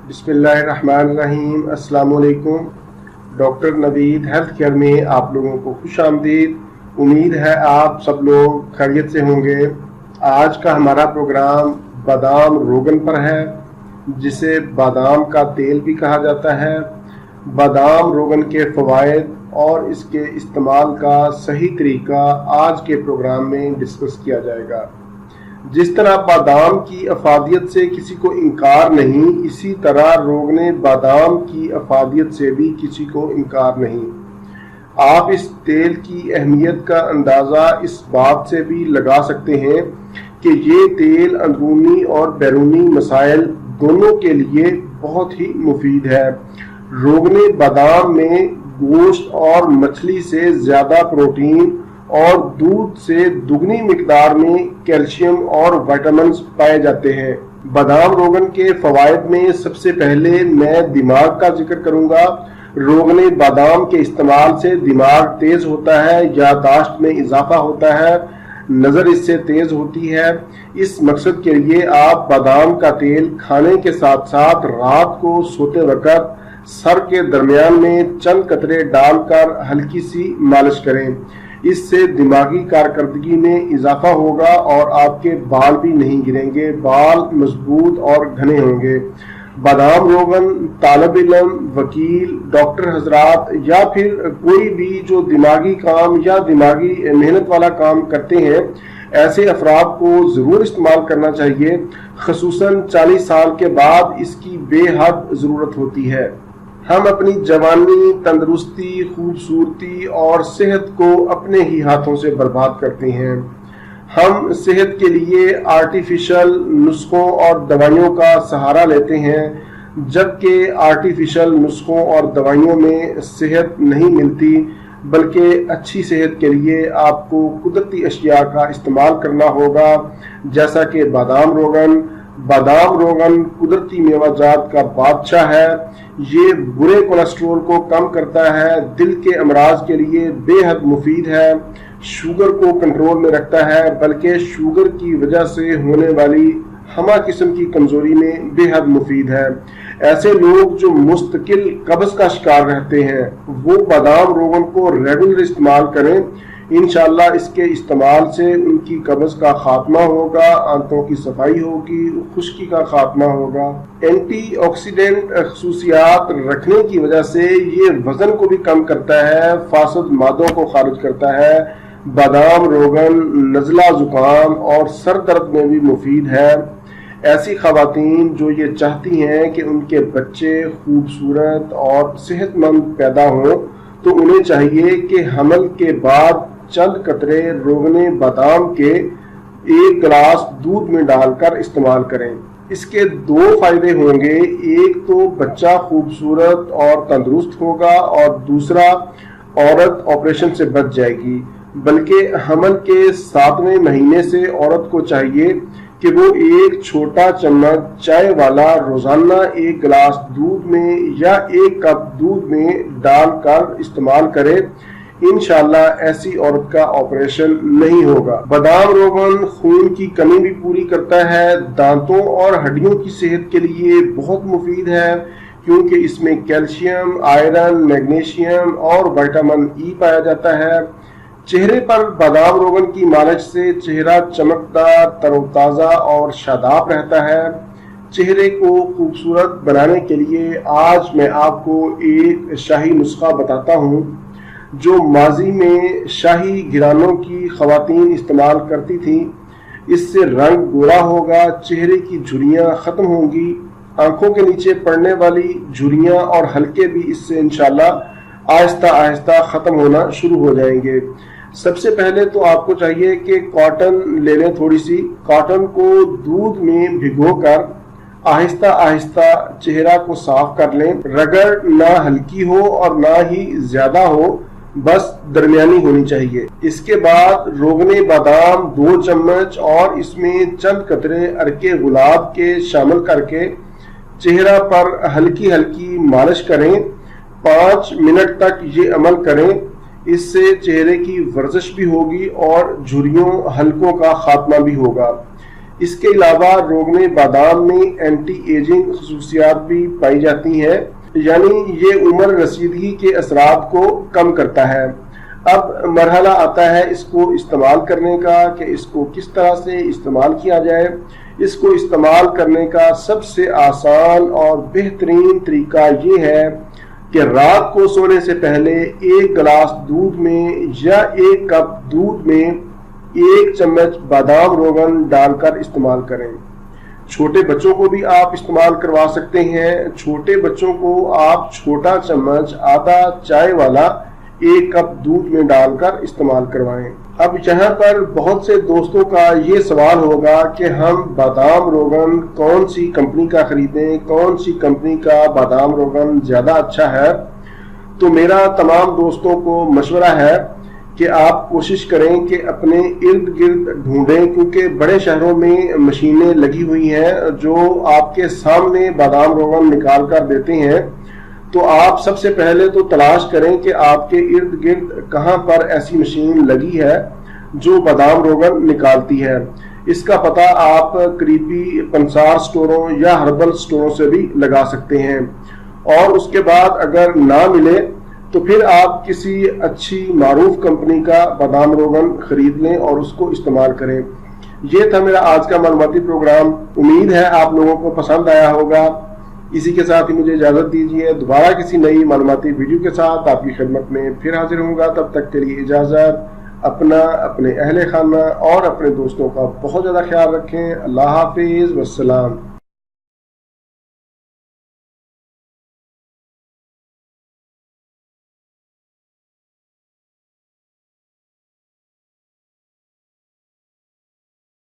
بسم اللہ الرحمن الرحیم۔ السلام علیکم۔ ڈاکٹر نوید ہیلتھ کیئر میں آپ لوگوں کو خوش آمدید۔ امید ہے آپ سب لوگ خیریت سے ہوں گے۔ آج کا ہمارا پروگرام بادام روغن پر ہے، جسے بادام کا تیل بھی کہا جاتا ہے۔ بادام روغن کے فوائد اور اس کے استعمال کا صحیح طریقہ آج کے پروگرام میں ڈسکس کیا جائے گا۔ جس طرح بادام کی افادیت سے کسی کو انکار نہیں، اسی طرح روغن بادام کی افادیت سے بھی کسی کو انکار نہیں۔ آپ اس تیل کی اہمیت کا اندازہ اس بات سے بھی لگا سکتے ہیں کہ یہ تیل اندرونی اور بیرونی مسائل دونوں کے لیے بہت ہی مفید ہے۔ روغن بادام میں گوشت اور مچھلی سے زیادہ پروٹین اور دودھ سے دگنی مقدار میں کیلشیم اور وٹامنز پائے جاتے ہیں۔ بادام روغن کے فوائد میں سب سے پہلے میں دماغ کا ذکر کروں گا۔ روغن بادام کے استعمال سے دماغ تیز ہوتا ہے، یادداشت میں اضافہ ہوتا ہے، نظر اس سے تیز ہوتی ہے۔ اس مقصد کے لیے آپ بادام کا تیل کھانے کے ساتھ ساتھ رات کو سوتے وقت سر کے درمیان میں چند قطرے ڈال کر ہلکی سی مالش کریں۔ اس سے دماغی کارکردگی میں اضافہ ہوگا اور آپ کے بال بھی نہیں گریں گے، بال مضبوط اور گھنے ہوں گے۔ بادام روغن طالب علم، وکیل، ڈاکٹر حضرات یا پھر کوئی بھی جو دماغی کام یا دماغی محنت والا کام کرتے ہیں، ایسے افراد کو ضرور استعمال کرنا چاہیے۔ خصوصاً 40 سال کے بعد اس کی بے حد ضرورت ہوتی ہے۔ ہم اپنی جوانی، تندرستی، خوبصورتی اور صحت کو اپنے ہی ہاتھوں سے برباد کرتے ہیں۔ ہم صحت کے لیے آرٹیفیشل نسخوں اور دوائیوں کا سہارا لیتے ہیں، جبکہ آرٹیفیشل نسخوں اور دوائیوں میں صحت نہیں ملتی، بلکہ اچھی صحت کے لیے آپ کو قدرتی اشیاء کا استعمال کرنا ہوگا، جیسا کہ بادام روغن۔ بادام روغن قدرتی میوہ جات کا بادشاہ ہے۔ یہ برے کولیسٹرول کو کم کرتا ہے، دل کے امراض کے لیے بے حد مفید ہے، شوگر کو کنٹرول میں رکھتا ہے، بلکہ شوگر کی وجہ سے ہونے والی ہمہ قسم کی کمزوری میں بے حد مفید ہے۔ ایسے لوگ جو مستقل قبض کا شکار رہتے ہیں، وہ بادام روغن کو ریگولر استعمال کریں۔ انشاءاللہ اس کے استعمال سے ان کی قبض کا خاتمہ ہوگا، آنتوں کی صفائی ہوگی، خشکی کا خاتمہ ہوگا۔ اینٹی آکسیڈنٹ خصوصیات رکھنے کی وجہ سے یہ وزن کو بھی کم کرتا ہے، فاسد مادوں کو خارج کرتا ہے۔ بادام روغن نزلہ، زکام اور سر درد میں بھی مفید ہے۔ ایسی خواتین جو یہ چاہتی ہیں کہ ان کے بچے خوبصورت اور صحت مند پیدا ہوں، تو انہیں چاہیے کہ حمل کے بعد چند قطرے روغن بادام کے 1 گلاس دودھ میں ڈال کر استعمال کریں۔ اس کے 2 فائدے ہوں گے، ایک تو بچہ خوبصورت اور تندرست ہوگا، اور دوسرا عورت آپریشن سے بچ جائے گی۔ بلکہ حمل کے 7ویں مہینے سے عورت کو چاہیے کہ وہ 1 چھوٹا چمچ چائے والا روزانہ 1 گلاس دودھ میں یا 1 کپ دودھ میں ڈال کر استعمال کرے۔ انشاءاللہ ایسی عورت کا آپریشن نہیں ہوگا۔ بادام روغن خون کی کمی بھی پوری کرتا ہے، دانتوں اور ہڈیوں کی صحت کے لیے بہت مفید ہے، کیونکہ اس میں کیلشیم، آئرن، میگنیشیم اور وٹامن ای پایا جاتا ہے۔ چہرے پر بادام روغن کی مالش سے چہرہ چمکدار، تر و تازہ اور شاداب رہتا ہے۔ چہرے کو خوبصورت بنانے کے لیے آج میں آپ کو ایک شاہی نسخہ بتاتا ہوں، جو ماضی میں شاہی گھرانوں کی خواتین استعمال کرتی تھیں۔ اس سے رنگ گورا ہوگا، چہرے کی جھریاں ختم ہوں گی، آنکھوں کے نیچے پڑنے والی جھریاں اور حلقے بھی اس سے انشاءاللہ آہستہ آہستہ ختم ہونا شروع ہو جائیں گے۔ سب سے پہلے تو آپ کو چاہیے کہ کاٹن لے لیں، تھوڑی سی کاٹن کو دودھ میں بھگو کر آہستہ آہستہ چہرہ کو صاف کر لیں۔ رگڑ نہ ہلکی ہو اور نہ ہی زیادہ ہو، بس درمیانی ہونی چاہیے۔ اس کے بعد روغن بادام 2 چمچ اور اس میں چند قطرے عرق گلاب کے شامل کر کے چہرہ پر ہلکی ہلکی مالش کریں۔ 5 منٹ تک یہ عمل کریں، اس سے چہرے کی ورزش بھی ہوگی اور جھریوں، حلقوں کا خاتمہ بھی ہوگا۔ اس کے علاوہ روغن بادام میں اینٹی ایجنگ خصوصیات بھی پائی جاتی ہیں، یعنی یہ عمر رسیدگی کے اثرات کو کم کرتا ہے۔ اب مرحلہ آتا ہے اس کو استعمال کرنے کا کہ اس کو کس طرح سے استعمال کیا جائے۔ اس کو استعمال کرنے کا سب سے آسان اور بہترین طریقہ یہ ہے کہ رات کو سونے سے پہلے 1 گلاس دودھ میں یا 1 کپ دودھ میں 1 چمچ بادام روغن ڈال کر استعمال کریں۔ چھوٹے بچوں کو بھی آپ استعمال کروا سکتے ہیں۔ چھوٹے بچوں کو آپ چھوٹا چمچ آدھا چائے والا 1 کپ دودھ میں ڈال کر استعمال کروائیں۔ اب یہاں پر بہت سے دوستوں کا یہ سوال ہوگا کہ ہم بادام روغن کون سی کمپنی کا خریدیں، کون سی کمپنی کا بادام روغن زیادہ اچھا ہے۔ تو میرا تمام دوستوں کو مشورہ ہے کہ آپ کوشش کریں کہ اپنے ارد گرد ڈھونڈیں، کیونکہ بڑے شہروں میں مشینیں لگی ہوئی ہیں جو آپ کے سامنے بادام روغن نکال کر دیتے ہیں۔ تو آپ سب سے پہلے تو تلاش کریں کہ آپ کے ارد گرد کہاں پر ایسی مشین لگی ہے جو بادام روغن نکالتی ہے۔ اس کا پتہ آپ قریبی پنسار سٹوروں یا ہربل سٹوروں سے بھی لگا سکتے ہیں، اور اس کے بعد اگر نہ ملے تو پھر آپ کسی اچھی معروف کمپنی کا بادام روغن خرید لیں اور اس کو استعمال کریں۔ یہ تھا میرا آج کا معلوماتی پروگرام، امید ہے آپ لوگوں کو پسند آیا ہوگا۔ اسی کے ساتھ ہی مجھے اجازت دیجیے، دوبارہ کسی نئی معلوماتی ویڈیو کے ساتھ آپ کی خدمت میں پھر حاضر ہوں گا۔ تب تک کے لیے اجازت۔ اپنا، اپنے اہل خانہ اور اپنے دوستوں کا بہت زیادہ خیال رکھیں۔ اللہ حافظ، والسلام۔